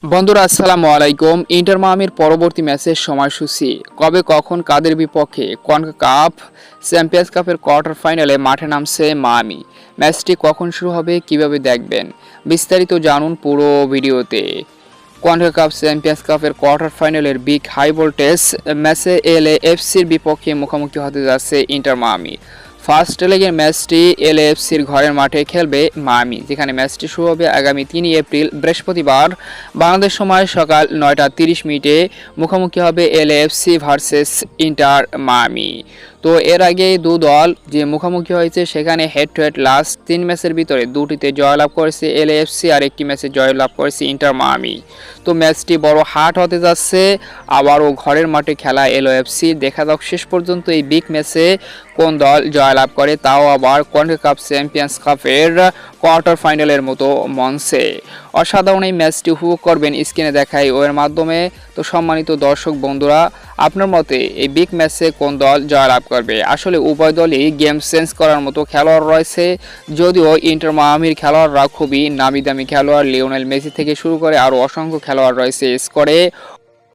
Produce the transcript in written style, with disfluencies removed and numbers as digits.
বন্ধুরা আসসালামু আলাইকুম। ইন্টার মায়ামির পরবর্তী ম্যাচের সময়সূচি কবে কখন কাদের বিপক্ষে কনকাকাফ চ্যাম্পিয়ন্স কাপের কোয়ার্টার ফাইনালে মাঠে নামছে মায়ামি, ম্যাচটি কখন শুরু হবে, কিভাবে দেখবেন, বিস্তারিত জানুন পুরো ভিডিওতে। কনকাকাফ চ্যাম্পিয়ন্স কাপের কোয়ার্টার ফাইনালের বিগ হাই ভোল্টেজ ম্যাচে এলএএফসির বিপক্ষে মুখোমুখি হতে যাচ্ছে ইন্টার মায়ামি। ফার্স্ট লেগের ম্যাচটি এলএএফসির ঘরের মাঠে খেলবে মায়ামি, যেখানে ম্যাচটি শুরু হবে আগামী 3 এপ্রিল বৃহস্পতিবার বাংলাদেশ সময় সকাল 9টা 30 মিনিটে। মুখোমুখি হবে এলএএফসি ভার্সেস ইন্টার মায়ামি। তো এর আগে দু দল যে মুখোমুখি হয়েছে সেখানে হেড টু হেড লাস্ট 3 ম্যাচের ভিতরে 2টিতে জয়লাভ করেছে এলএএফসি আর একটি ম্যাচে জয়লাভ করেছে ইন্টার মায়ামি। তো ম্যাচটি বড় হাট হতে যাচ্ছে, আবারও ঘরের মাঠে খেলা এলএএফসি। দেখা যাক শেষ পর্যন্ত এই বিগ ম্যাচে কোন দল জয়লাভ করে, তাও আবার কনকাকাফ চ্যাম্পিয়ন্স কাপের কোয়ার্টার ফাইনালের মতো মঞ্চে। অসাধারণ এই ম্যাচটি উপভোগ করবেন স্ক্রিনে দেখাই ওর মাধ্যমে। তো সম্মানিত দর্শক বন্ধুরা, আপনার মতে এই বিগ ম্যাচে কোন দল জয়লাভ করবে? আসলে উভয় দলই গেম চেঞ্জ করার মতো খেলোয়াড় রয়েছে, যদিও ইন্টার মায়ামির খেলোয়াড়রা খুবই নামি দামি খেলোয়াড়। লিওনেল মেসি থেকে শুরু করে আরও অসংখ্য খেলোয়াড় রয়েছে স্কোয়াডে।